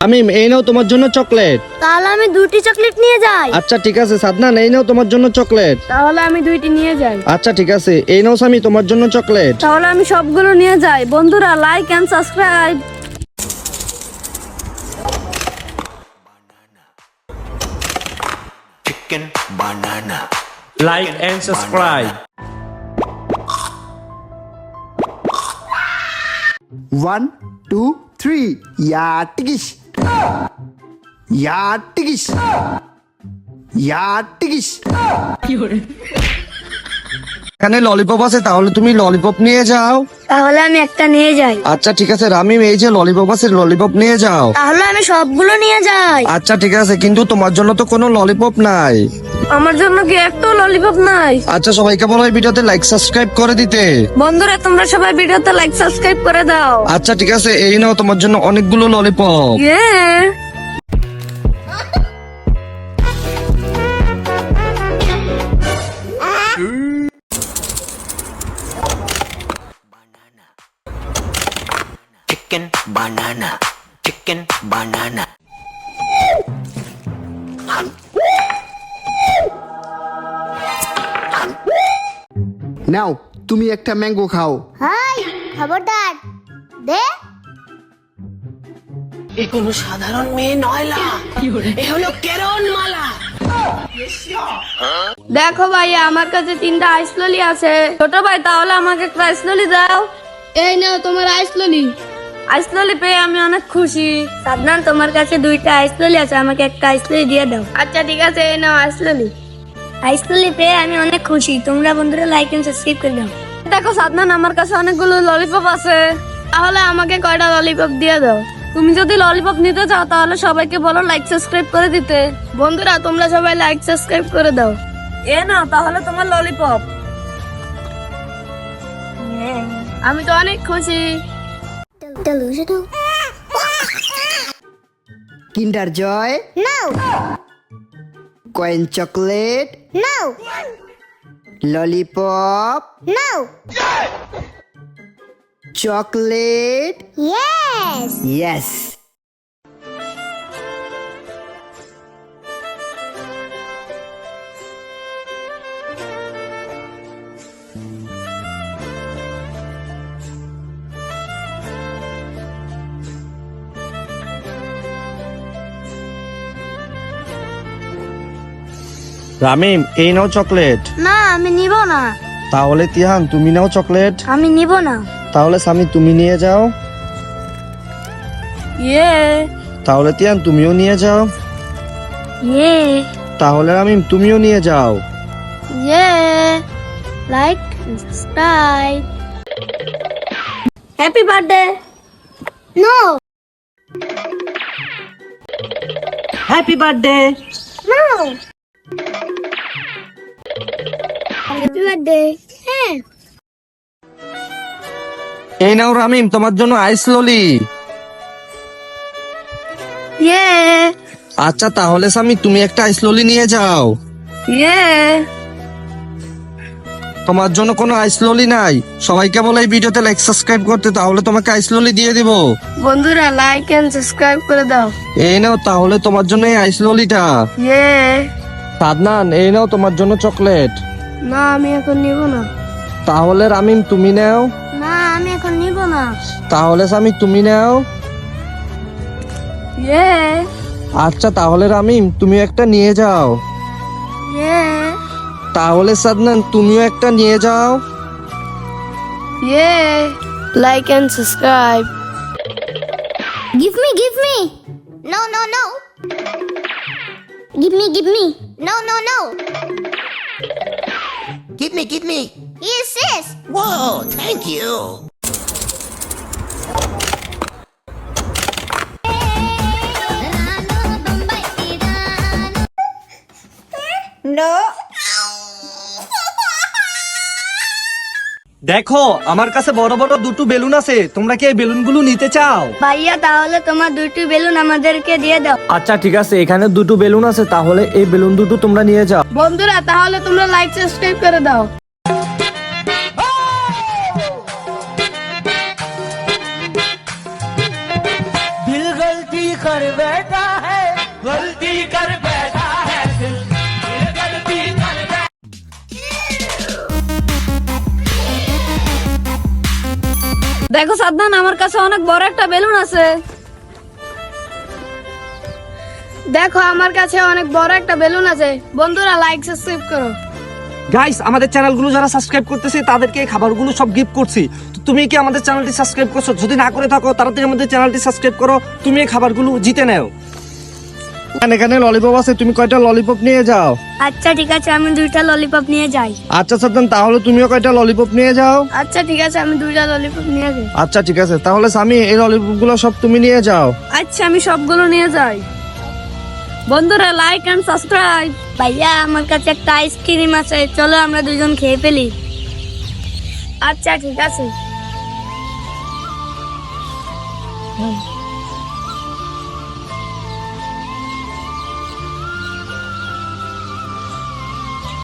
আমিম, এই নাও তোমার জন্য চকলেট। তাহলে আমি দুটি চকলেট নিয়ে যাই। আচ্ছা ঠিক আছে সাদনান, এই নাও তোমার জন্য চকলেট। তাহলে আমি দুইটি নিয়ে যাই। আচ্ছা ঠিক আছে, এই নাও সামি তোমার জন্য চকলেট। তাহলে আমি সবগুলো নিয়ে যাই। বন্ধুরা like and subscribe. Chicken banana. Like and subscribe. 1 2 3 ইয়াটিকিস ইয়াটিকিস ইয়াটিকিস। এখানে ললিপপ আছে, তাহলে তুমি ললিপপ নিয়ে যাও। তাহলে আমি একটা নিয়ে যাই। আচ্ছা ঠিক আছে রামিম, এই যে ললিপপ আছে, ললিপপ নিয়ে যাও। তাহলে আমি সবগুলো নিয়ে যাই। আচ্ছা ঠিক আছে, কিন্তু তোমার জন্য তো কোনো ললিপপ নাই। আমার জন্য কি একটা ললিপপ নাই? আচ্ছা সবাইকে বলো এই ভিডিওতে লাইক সাবস্ক্রাইব করে দিতে। বন্ধুরা তোমরা সবাই ভিডিওতে লাইক সাবস্ক্রাইব করে দাও। আচ্ছা ঠিক আছে, এই নাও তোমার জন্য অনেকগুলো ললিপপ। ইয়ে Chicken banana. Chicken banana. নাও তুমি একটা ম্যাঙ্গো খাও। হাই খবরদার দে। এ কোনো সাধারণ মেয়ে নয়লা, এ হলো কেরন মালা। দেখো ভাইয়া, আমার কাছে 3টা আইস ললি আছে। ছোট ভাই তাহলে আমাকে একটা আইস ললি দাও। এই নাও তোমার আইস ললি। আইস ললি পেয়ে আমি অনেক খুশি। সাদনান তোমার কাছে 2টা আইস ললি আছে, আমাকে একটা আইস ললি দিয়ে দাও। আচ্ছা ঠিক আছে, এই নাও আইস ললি। আইস ললি পেয়ে আমি অনেক খুশি। তোমরা বন্ধুরা লাইক এন্ড সাবস্ক্রাইব করে দাও। দেখো সাদনান, আমার কাছে অনেকগুলো ললিপপ আছে। তাহলে আমাকে কয়টা ললিপপ দিয়ে দাও। তুমি যদি ললিপপ নিতে চাও তাহলে সবাইকে বলো লাইক সাবস্ক্রাইব করে দিতে। বন্ধুরা তোমরা সবাই লাইক সাবস্ক্রাইব করে দাও। এ নাও তাহলে তোমার ললিপপ। আমি তো অনেক খুশি। Delusional. কিন্ডার জয়, No. Coin chocolate, No. Lollipop, No. Chocolate. Yes. Yes. Ramim, এই নাও চকলেট। না আমি নিব না। তাহলে তিহান তুমি নাও চকলেট। আমি নিব না। তাহলে সামি তুমি নিয়ে যাও। ইয়ে তাহলে তিহান তুমিও নিয়ে যাও। ইয়ে তাহলে রামিম তুমিও নিয়ে যাও। ইয়ে like subscribe. Happy birthday. No. Happy birthday. No. Happy birthday. হ্যাঁ। এই নাও রামিম তোমার জন্য আইস ললি। ইয়ে আচ্ছা তাহলে সামি তুমি একটা আইস ললি নিয়ে যাও। ইয়ে তোমার জন্য কোনো আইস ললি নাই। সবাইকে বলে এই ভিডিওতে লাইক সাবস্ক্রাইব করতে, তাহলে তোমাকে আইস ললি দিয়ে দিব। বন্ধুরা লাইক এন্ড সাবস্ক্রাইব করে দাও। এই নাও তাহলে তোমার জন্য এই আইস ললিটা। ইয়ে সাদনান, এই নাও তোমার জন্য চকলেট। না আমি এখন নিব না। তাহলে রামিম তুমি নাও। না আমি এখন নিব না। তাহলে সামি তুমি নাও। ইয়ে আচ্ছা তাহলে রামিম তুমি একটা নিয়ে যাও। ইয়ে তাহলে সাদনান তুমিও একটা নিয়ে যাও। ইয়ে like and subscribe. Give me, give me. No, no, no. Give me, give me. No, no, no. Give me, give me. Yes, yes. Whoa, thank you. No. দেখো আমার কাছে বড় বড় 2টো বেলুন আছে, তোমরা কি এই বেলুনগুলো নিতে চাও? ভাইয়া তাহলে তোমার 2টি বেলুন আমাদেরকে দিয়ে দাও। আচ্ছা ঠিক আছে, এখানে 2টো বেলুন আছে, তাহলে এই বেলুন 2টো তোমরা নিয়ে যাও। বন্ধুরা তাহলে তোমরা লাইক সাবস্ক্রাইব করে দাও। দিল গলতি করবে দেখো সাদনান, আমার কাছে অনেক বড় একটা বেলুন আছে। দেখো আমার কাছে অনেক বড় একটা বেলুন আছে। বন্ধুরা লাইক সাবস্ক্রাইব করো। গাইস, আমাদের চ্যানেলগুলো যারা সাবস্ক্রাইব করতেছে তাদেরকে এই খাবারগুলো সব গিফট করছি। তো তুমি কি আমাদের চ্যানেলটি সাবস্ক্রাইব করছো? যদি না করে থাকো তাড়াতাড়ি আমাদের চ্যানেলটি সাবস্ক্রাইব করো, তুমি এই খাবারগুলো জিতে নাও। এখানে ললিপপ আছে, তুমি কয়টা ললিপপ নিয়ে যাও। আচ্ছা ঠিক আছে, আমি 2টা ললিপপ নিয়ে যাই। আচ্ছা সাদ্দাম, তাহলে তুমিও কয়টা ললিপপ নিয়ে যাও। আচ্ছা ঠিক আছে, আমি 2টা ললিপপ নিয়ে যাই। আচ্ছা ঠিক আছে, তাহলে সামি এই ললিপপ গুলো সব তুমি নিয়ে যাও। আচ্ছা আমি সবগুলো নিয়ে যাই। বন্ধুরা লাইক এন্ড সাবস্ক্রাইব। ভাইয়া আমার কাছে একটা আইসক্রিম আছে, চলো আমরা দুজন খেয়ে ফেলি। আচ্ছা ঠিক আছে।